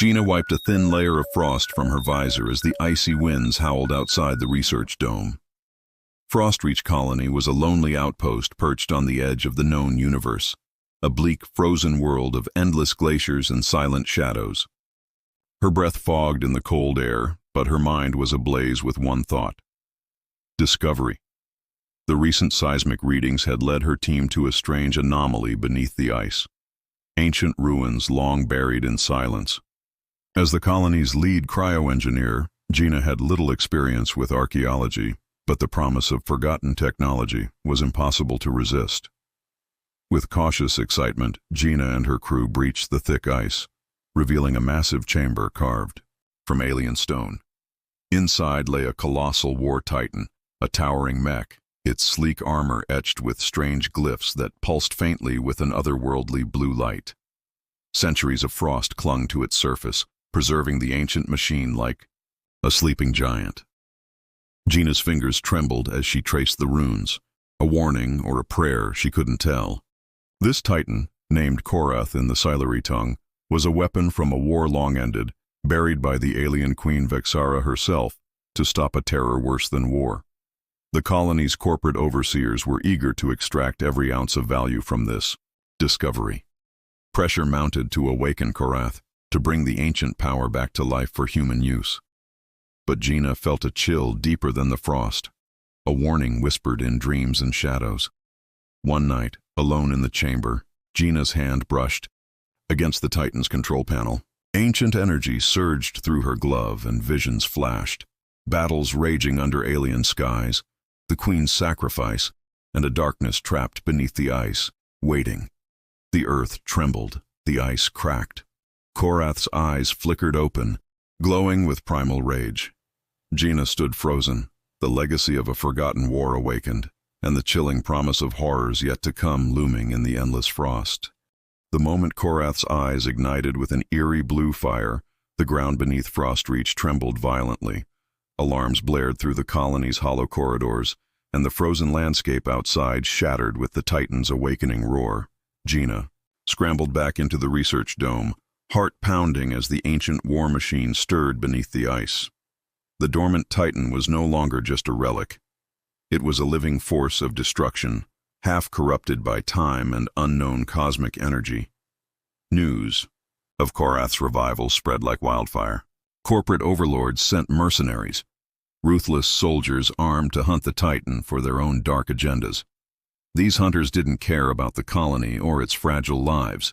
Gina wiped a thin layer of frost from her visor as the icy winds howled outside the research dome. Frostreach Colony was a lonely outpost perched on the edge of the known universe, a bleak, frozen world of endless glaciers and silent shadows. Her breath fogged in the cold air, but her mind was ablaze with one thought: discovery. The recent seismic readings had led her team to a strange anomaly beneath the ice, ancient ruins long buried in silence. As the colony's lead cryo-engineer, Gina had little experience with archaeology, but the promise of forgotten technology was impossible to resist. With cautious excitement, Gina and her crew breached the thick ice, revealing a massive chamber carved from alien stone. Inside lay a colossal war titan, a towering mech, its sleek armor etched with strange glyphs that pulsed faintly with an otherworldly blue light. Centuries of frost clung to its surface, preserving the ancient machine like a sleeping giant. Gina's fingers trembled as she traced the runes, a warning or a prayer she couldn't tell. This titan, named Korath in the Siluri tongue, was a weapon from a war long ended, buried by the alien queen Vexara herself to stop a terror worse than war. The colony's corporate overseers were eager to extract every ounce of value from this discovery. Pressure mounted to awaken Korath, to bring the ancient power back to life for human use. But Gina felt a chill deeper than the frost, a warning whispered in dreams and shadows. One night, alone in the chamber, Gina's hand brushed against the Titan's control panel. Ancient energy surged through her glove and visions flashed. Battles raging under alien skies, the Queen's sacrifice, and a darkness trapped beneath the ice, waiting. The earth trembled, the ice cracked. Korath's eyes flickered open, glowing with primal rage. Gina stood frozen, the legacy of a forgotten war awakened, and the chilling promise of horrors yet to come looming in the endless frost. The moment Korath's eyes ignited with an eerie blue fire, the ground beneath Frostreach trembled violently. Alarms blared through the colony's hollow corridors, and the frozen landscape outside shattered with the Titan's awakening roar. Gina scrambled back into the research dome, heart pounding as the ancient war machine stirred beneath the ice. The dormant Titan was no longer just a relic. It was a living force of destruction, half corrupted by time and unknown cosmic energy. News of Korath's revival spread like wildfire. Corporate overlords sent mercenaries, ruthless soldiers armed to hunt the Titan for their own dark agendas. These hunters didn't care about the colony or its fragile lives.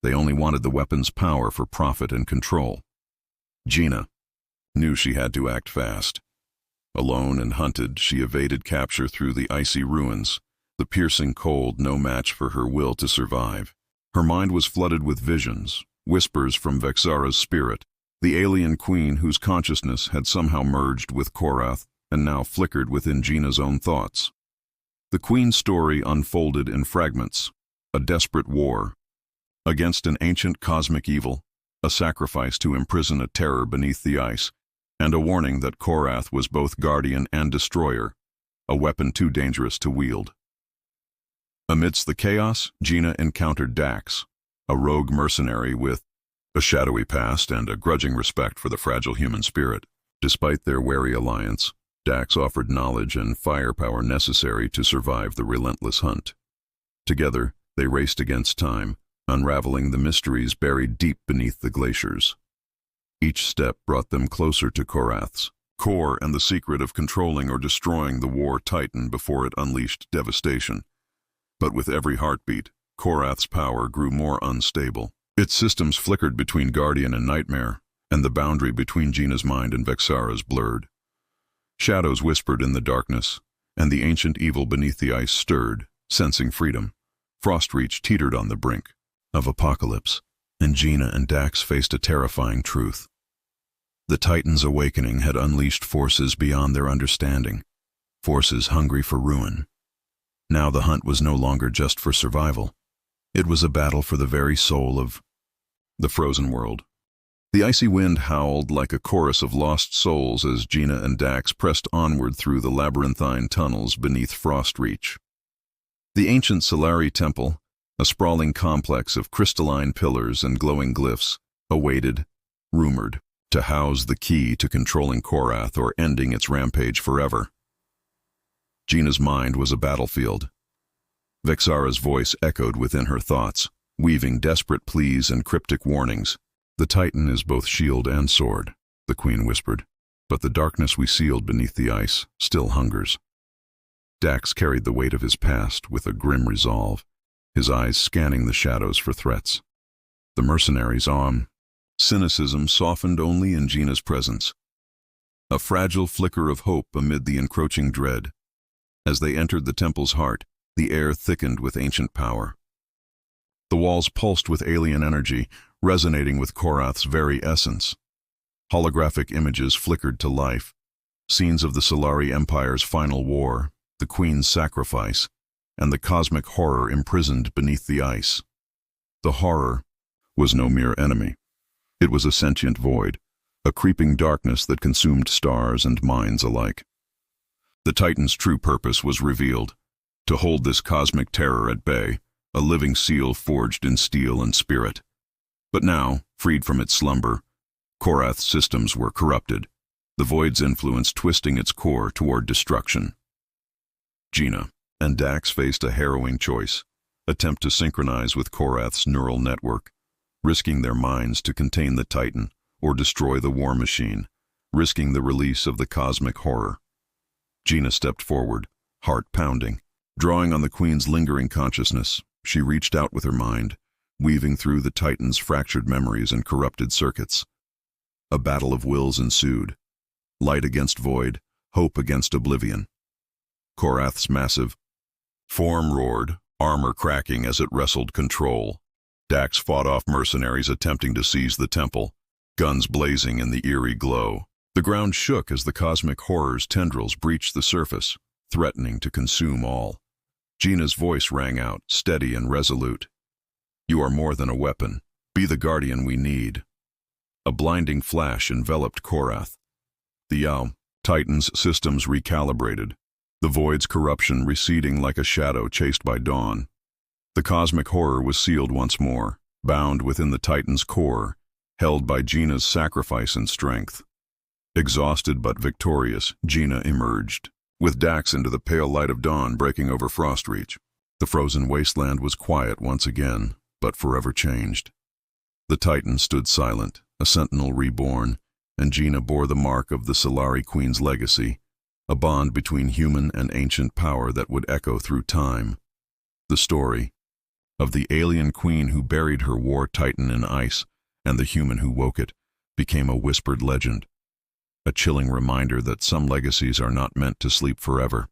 They only wanted the weapon's power for profit and control. Gina knew she had to act fast. Alone and hunted, she evaded capture through the icy ruins, the piercing cold no match for her will to survive. Her mind was flooded with visions, whispers from Vexara's spirit, the alien queen whose consciousness had somehow merged with Korath and now flickered within Gina's own thoughts. The queen's story unfolded in fragments, a desperate war against an ancient cosmic evil, a sacrifice to imprison a terror beneath the ice, and a warning that Korath was both guardian and destroyer, a weapon too dangerous to wield. Amidst the chaos, Gina encountered Dax, a rogue mercenary with a shadowy past and a grudging respect for the fragile human spirit. Despite their wary alliance, Dax offered knowledge and firepower necessary to survive the relentless hunt. Together, they raced against time, unraveling the mysteries buried deep beneath the glaciers. Each step brought them closer to Korath's core and the secret of controlling or destroying the war Titan before it unleashed devastation. But with every heartbeat, Korath's power grew more unstable. Its systems flickered between Guardian and Nightmare, and the boundary between Gina's mind and Vexara's blurred. Shadows whispered in the darkness, and the ancient evil beneath the ice stirred, sensing freedom. Frostreach teetered on the brink of apocalypse, and Gina and Dax faced a terrifying truth. The Titan's awakening had unleashed forces beyond their understanding, forces hungry for ruin. Now the hunt was no longer just for survival. It was a battle for the very soul of the frozen world. The icy wind howled like a chorus of lost souls as Gina and Dax pressed onward through the labyrinthine tunnels beneath Frostreach. The ancient Solari temple, a sprawling complex of crystalline pillars and glowing glyphs, awaited, rumored to house the key to controlling Korath or ending its rampage forever. Gina's mind was a battlefield. Vexara's voice echoed within her thoughts, weaving desperate pleas and cryptic warnings. "The Titan is both shield and sword," the Queen whispered, "but the darkness we sealed beneath the ice still hungers." Dax carried the weight of his past with a grim resolve, his eyes scanning the shadows for threats. The mercenaries on. Cynicism softened only in Gina's presence. A fragile flicker of hope amid the encroaching dread. As they entered the temple's heart, the air thickened with ancient power. The walls pulsed with alien energy, resonating with Korath's very essence. Holographic images flickered to life, scenes of the Solari Empire's final war, the Queen's sacrifice, and the cosmic horror imprisoned beneath the ice. The horror was no mere enemy. It was a sentient void, a creeping darkness that consumed stars and minds alike. The Titan's true purpose was revealed: to hold this cosmic terror at bay, a living seal forged in steel and spirit. But now, freed from its slumber, Korath's systems were corrupted, the void's influence twisting its core toward destruction. Gina and Dax faced a harrowing choice: attempt to synchronize with Korath's neural network, risking their minds to contain the Titan, or destroy the war machine, risking the release of the cosmic horror. Gina stepped forward, heart pounding. Drawing on the Queen's lingering consciousness, she reached out with her mind, weaving through the Titan's fractured memories and corrupted circuits. A battle of wills ensued. Light against void, hope against oblivion. Korath's massive form roared, armor cracking as it wrestled control. Dax fought off mercenaries attempting to seize the temple, guns blazing in the eerie glow. The ground shook as the cosmic horror's tendrils breached the surface, threatening to consume all. Gina's voice rang out, steady and resolute. "You are more than a weapon. Be the guardian we need." A blinding flash enveloped Korath. The Titan's systems recalibrated, the void's corruption receding like a shadow chased by dawn. The cosmic horror was sealed once more, bound within the Titan's core, held by Gina's sacrifice and strength. Exhausted but victorious, Gina emerged, with Dax into the pale light of dawn breaking over Frostreach. The frozen wasteland was quiet once again, but forever changed. The Titan stood silent, a sentinel reborn, and Gina bore the mark of the Solari Queen's legacy, a bond between human and ancient power that would echo through time. The story of the alien queen who buried her war titan in ice and the human who woke it became a whispered legend, a chilling reminder that some legacies are not meant to sleep forever.